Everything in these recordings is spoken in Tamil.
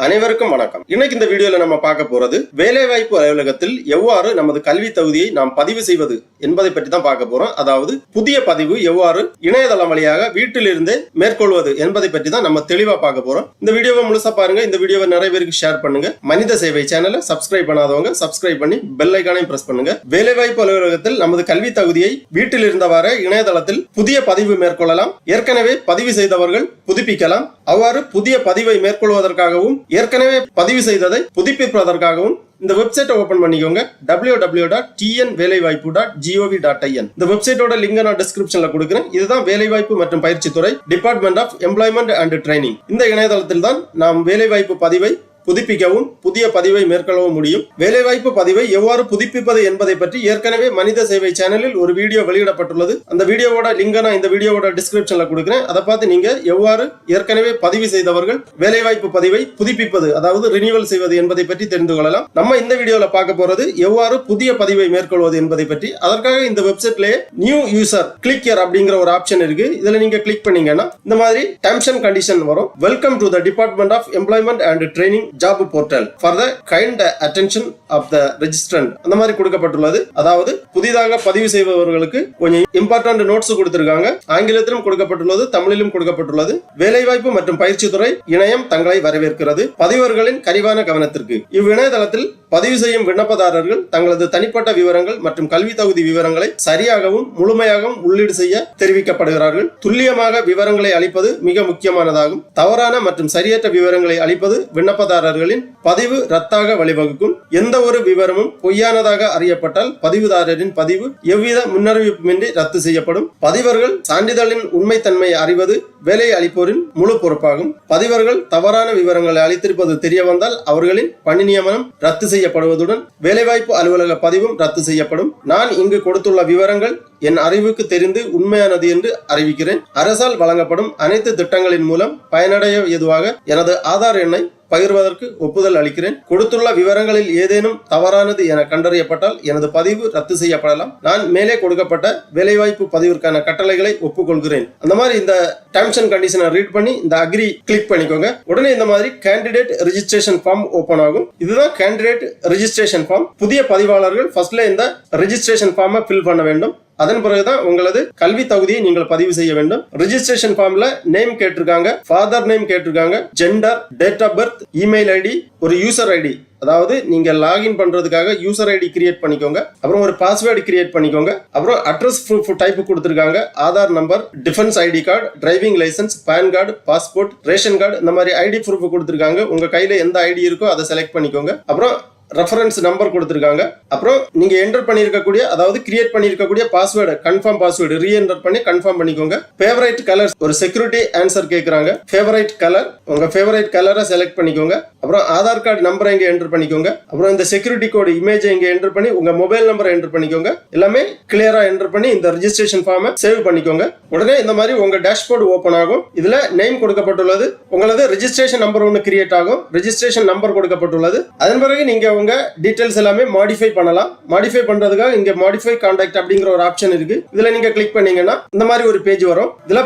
அனைவருக்கும் வணக்கம். இன்னைக்கு இந்த வீடியோல நம்ம பார்க்க போறது வேலைவாய்ப்பு அலுவலகத்தில் எவ்வாறு நமது கல்வி தகுதியை நாம் பதிவு செய்வது என்பதை பற்றி தான் பார்க்க போறோம். அதாவது புதிய பதிவு எவ்வாறு இணையதளம் வழியாக வீட்டிலிருந்தே மேற்கொள்வது என்பதை பற்றி தான் நம்ம தெளிவா பார்க்க போறோம். இந்த வீடியோவை முழுசா பாருங்க. இந்த வீடியோவை நிறைய பேருக்கு ஷேர் பண்ணுங்க. மனித சேவை சேனலை சப்ஸ்கிரைப் பண்ணாதவங்க சப்ஸ்கிரைப் பண்ணி பெல் ஐகானையும் பிரஸ் பண்ணுங்க. வேலைவாய்ப்பு அலுவலகத்தில் நமது கல்வி தகுதியை வீட்டில் இருந்தவாறு இணையதளத்தில் புதிய பதிவு மேற்கொள்ளலாம். ஏற்கனவே பதிவு செய்தவர்கள் புதுப்பிக்கலாம். அவ்வாறு புதிய பதிவை மேற்கொள்வதற்காகவும் ஏற்கனவே பதிவு செய்ததை புதுப்பிப்பதற்காகவும் இந்த வெப்சைட்டை ஓபன் பண்ணிக்கோங்க. www.tnvelaivaaipu.gov.in. இந்த வெப்சைட்டோட லிங்க் நான் டிஸ்கிரிப்ஷன்ல கொடுக்கிறேன். இதுதான் வேலைவாய்ப்பு மற்றும் பயிற்சி துறை, department of employment and training. இந்த இணையதளத்தில் தான் நாம் வேலைவாய்ப்பு பதிவை புதுப்பிக்கவும் புதிய பதிவை மேற்கொள்ளவும் முடியும். வேலைவாய்ப்பு பதிவை எவ்வாறு புதுப்பிப்பது என்பதை பற்றி ஏற்கனவே மனித சேவை சேனலில் ஒரு வீடியோ வெளியிடப்பட்டுள்ளது. அந்த வீடியோவோட லிங்கை நான் இந்த வீடியோவோட டிஸ்கிரிப்ஷன்ல கொடுக்கிறேன். அதை பார்த்து நீங்க எவ்வாறு ஏற்கனவே பதிவு செய்தவர்கள் வேலைவாய்ப்பு பதிவை புதுப்பிப்பது, அதாவது ரினியூவல் செய்வது என்பதை பற்றி தெரிந்து கொள்ளலாம். நம்ம இந்த வீடியோல பார்க்க போறது எவ்வாறு புதிய பதிவை மேற்கொள்வது என்பதை பற்றி. அதற்காக இந்த வெப்சைட்லயே நியூ யூசர் கிளிக் ஹியர் அப்படிங்கிற ஒரு ஆப்ஷன் இருக்கு. இதுல நீங்க கிளிக் பண்ணீங்கன்னா இந்த மாதிரி டெர்ம்ஸ் அண்ட் கண்டிஷன் வரும். Welcome to the department of employment and training job portal for the kind attention of the registrant அந்த மாதிரி கொடுக்கப்பட்டுள்ளது. அதாவது புதிதாக பதிவு செய்பவர்களுக்கு கொஞ்சம் இம்பார்ட்டன்ட் நோட்ஸ் கொடுத்திருக்காங்க. ஆங்கிலத்திலும் கொடுக்கப்பட்டுள்ளது, தமிழிலும் கொடுக்கப்பட்டுள்ளது. வேலைவாய்ப்பு மற்றும் பயிற்சி துறை இணையம் தங்களை வரவேற்கிறது. பதிவர்களின் கனிவான கவனத்திற்கு இவ்விணையதளத்தில் பதிவு செய்யும் விண்ணப்பதாரர்கள் தங்களது தனிப்பட்ட விவரங்கள் மற்றும் கல்வி தகுதி விவரங்களை சரியாகவும் முழுமையாகவும் உள்ளீடு செய்ய தெரிவிக்கப்படுகிறார்கள். துல்லியமாக விவரங்களை அளிப்பது மிக முக்கியமானதாகும். தவறான மற்றும் சரியற்ற விவரங்களை அளிப்பது விண்ணப்பதாரர்களின் பதிவு ரத்தாக வழிவகுக்கும். எந்த ஒரு விவரமும் பொய்யானதாக அறியப்பட்டால் பதிவுதாரரின் பதிவு எவ்வித முன்னறிவிப்புமின்றி ரத்து செய்யப்படும். பதிவர்கள் சான்றிதழின் உண்மைத்தன்மையை அறிவது வேலை அளிப்போரின் முழு பொறுப்பாகும். பதிவர்கள் தவறான விவரங்களை அளித்திருப்பது தெரிய வந்தால் அவர்களின் பணி நியமனம் ரத்து செய்யப்படுவதுடன் வேலைவாய்ப்பு அலுவலக பதிவும் ரத்து செய்யப்படும். நான் இங்கு கொடுத்துள்ள விவரங்கள் என் அறிவுக்கு தெரிந்து உண்மையானது என்று அறிவிக்கிறேன். அரசால் வழங்கப்படும் அனைத்து திட்டங்களின் மூலம் பயனடைய ஏதுவாக எனது ஆதார் எண்ணை பகிர்வதற்கு ஒப்புதல் அளிக்கிறேன். கொடுத்துள்ள விவரங்களில் ஏதேனும் தவறானது என கண்டறியப்பட்டால் எனது பதிவு ரத்து செய்யப்படலாம். நான் மேலே கொடுக்கப்பட்ட வேலைவாய்ப்பு பதிவிற்கான கட்டளைகளை ஒப்புக்கொள்கிறேன். அந்த மாதிரி இந்த டெர்ம்ஸ் அண்ட் கண்டிஷனை ரீட் பண்ணி இந்த அக்ரி கிளிக் பண்ணிக்கோங்க. உடனே இந்த மாதிரி கேண்டிடேட் ரெஜிஸ்ட்ரேஷன் ஃபார்ம் ஓபன் ஆகும். இதுதான் கேண்டிடேட் ரெஜிஸ்ட்ரேஷன் ஃபார்ம். புதிய பதிவாளர்கள் ஃபர்ஸ்ட்ல இந்த ரெஜிஸ்ட்ரேஷன் ஃபார்மை ஃபில் பண்ண வேண்டும். அதன் பிறகுதான் உங்களது கல்வி தகுதியை நீங்கள் பதிவு செய்ய வேண்டும். ரெஜிஸ்ட்ரேஷன் ஃபார்ம்ல நேம் கேட்டிருக்காங்க, ஃபாதர் நேம் கேட்டிருக்காங்க, gender, date of birth, email ID, ஒரு யூசர் ஐடி, அதாவது நீங்க லாகின் பண்றதுக்காக யூசர் ஐடி கிரியேட் பண்ணிக்கோங்க. அப்புறம் ஒரு பாஸ்வேர்டு கிரியேட் பண்ணிக்கோங்க. அப்புறம் அட்ரஸ் ப்ரூஃப் டைப் கொடுத்திருக்காங்க. Aadhaar number, defence ID card, driving licence, PAN card, passport, ration card, இந்த மாதிரி ஐடி ப்ரூஃப் கொடுத்திருக்காங்க. உங்க கையில எந்த ஐடி இருக்கோ அதை செலக்ட் பண்ணிக்கோங்க. அப்புறம் ரெஃபரன்ஸ் நம்பர் கொடுத்திருக்காங்க. அப்புறம் நீங்க என்டர் பண்ணிருக்கக்கூடிய, அதாவது கிரியேட் பண்ணிருக்கக்கூடிய பாஸ்வேர்டு, கன்ஃபார்ம் பாஸ்வேர்டு ரீஎன்டர் பண்ணி கன்ஃபார்ம் பண்ணிக்கோங்க. ஃபேவரைட் கலர், ஒரு செக்யூரிட்டி ஆன்சர் கேக்குறாங்க. ஃபேவரைட் கலர், உங்க ஃபேவரைட் கலரை செலக்ட் பண்ணிக்கோங்க. அப்புறம் ஆதார் கார்டு நம்பரை இங்க என்டர் பண்ணிக்கோங்க. அப்புறம் இந்த செக்யூரிட்டி கோட் இமேஜ் இங்க என்டர் பண்ணி உங்க மொபைல் நம்பரை என்டர் பண்ணிக்கோங்க. எல்லாமே கிளியரா என்டர் பண்ணி இந்த ரெஜிஸ்ட்ரேஷன் ஃபார்மை சேவ் பண்ணிக்கோங்க. உடனே இந்த மாதிரி உங்க டேஷ்போர்டு ஓபன் ஆகும். இதுல நேம் கொடுக்கப்பட்டுள்ளது. உங்களது ரெஜிஸ்ட்ரேஷன் நம்பர் ஒன்று கிரியேட் ஆகும். ரெஜிஸ்ட்ரேஷன் நம்பர் கொடுக்கப்பட்டுள்ளது. அதன் பிறகு நீங்க உங்க டீடைல்ஸ் எல்லாமே மாடிஃபை பண்ணலாம். மாடிஃபை பண்றதுக்காக இங்க மாடிஃபை கான்டாக்ட் அப்படிங்கிற ஒரு ஆப்ஷன் இருக்கு. இதுல நீங்க கிளிக் பண்ணீங்கன்னா இந்த மாதிரி ஒரு பேஜ் வரும். இதுல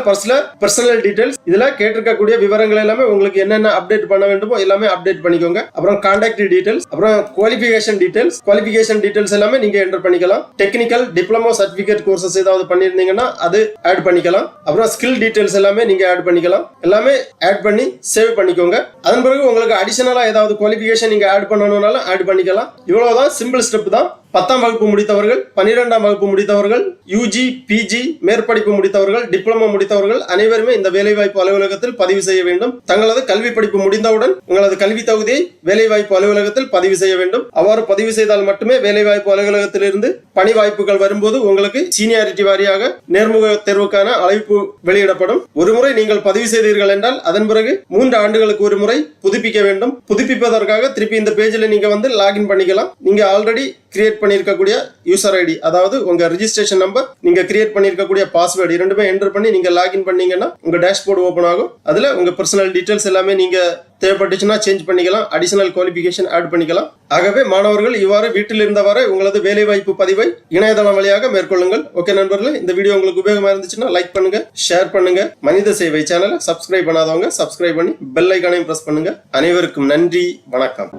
பர்சனல் டீடைல்ஸ், இதுல கேட்டிருக்கக்கூடிய விவரங்கள் எல்லாமே உங்களுக்கு என்னென்ன அப்டேட் பண்ண வேண்டுமோ எல்லாமே அப்டேட் பண்ணிக்கோங்க. அப்புறம் கான்டாக்ட் டீடைல்ஸ், அப்புறம் குவாலிஃபிகேஷன் டீடைல்ஸ் எல்லாமே நீங்க என்டர் பண்ணிக்கலாம். டெக்னிக்கல், டிப்ளமோ, சர்டிபிகேட் கோர்சஸ் ஏதாவது பண்ணிருந்தீங்கன்னா அது ஆட் பண்ணிக்கலாம். அப்புறம் ஸ்கில் டீடைல்ஸ் எல்லாமே நீங்க ஆட் பண்ணிக்கலாம். எல்லாமே ஆட் பண்ணி சேவ் பண்ணிக்கோங்க. அதன் பிறகு உங்களுக்கு அடிஷனலா ஏதாவது குவாலிஃபிகேஷன் நீங்க ஆட் பண்ணணும்னாலும் ஆட் பண்ணிக்கலாம். இவ்வளவுதான், சிம்பிள் ஸ்டெப் தான். 10ஆம் வகுப்பு முடித்தவர்கள், 12ஆம் வகுப்பு முடித்தவர்கள், யூஜி, பிஜி மேற்படிப்பு முடித்தவர்கள், டிப்ளமோ முடித்தவர்கள் அனைவருமே இந்த வேலைவாய்ப்பு அலுவலகத்தில் பதிவு செய்ய வேண்டும். தங்களது கல்வி படிப்பு முடிந்தவுடன் உங்களது கல்வி தகுதியை வேலைவாய்ப்பு அலுவலகத்தில் பதிவு செய்ய வேண்டும். அவ்வாறு பதிவு செய்தால் மட்டுமே வேலைவாய்ப்பு அலுவலகத்திலிருந்து பணி வாய்ப்புகள் வரும்போது உங்களுக்கு சீனியாரிட்டி வாரியாக நேர்முக தேர்வுக்கான அழைப்பு வெளியிடப்படும். ஒருமுறை நீங்கள் பதிவு செய்தீர்கள் என்றால் அதன் பிறகு 3 ஆண்டுகளுக்கு ஒரு முறை புதுப்பிக்க வேண்டும். புதுப்பிப்பதற்காக திருப்பி இந்த பேஜில் நீங்க வந்து லாகின் பண்ணிக்கலாம். நீங்க ஆல்ரெடி கிரியேட் பண்ணியிருக்கக்கூடிய யூசர் ஐடி, அதாவது உங்க ரிஜிஸ்ட்ரேஷன் நம்பர், நீங்க கிரியேட் பண்ணியிருக்கக்கூடிய பாஸ்வேர்டு இரண்டுமே என்டர் பண்ணி நீங்க லாகின் பண்ணீங்கன்னா உங்க டேஷ்போர்டு ஓபன் ஆகும். அதுல உங்க பர்சனல் டீடைல்ஸ் எல்லாமே நீங்க தேவைப்பட்டுச்சுன்னா சேஞ்ச் பண்ணிக்கலாம், அடிஷனல் குவாலிஃபிகேஷன் ஆட் பண்ணிக்கலாம். ஆகவே மாணவர்கள் இவ்வாறு வீட்டில் இருந்தவாறு உங்களது வேலைவாய்ப்பு பதிவை இணையதளம் வழியாக மேற்கொள்ளுங்கள். ஓகே நண்பர்களே, இந்த வீடியோ உங்களுக்கு உபயோகமா இருந்துச்சுன்னா லைக் பண்ணுங்க, ஷேர் பண்ணுங்க. மனித சேவை சேனலை சப்ஸ்கிரைப் பண்ணாதவங்க சப்ஸ்கிரைப் பண்ணி பெல் ஐகானையும் பிரஸ் பண்ணுங்க. அனைவருக்கும் நன்றி, வணக்கம்.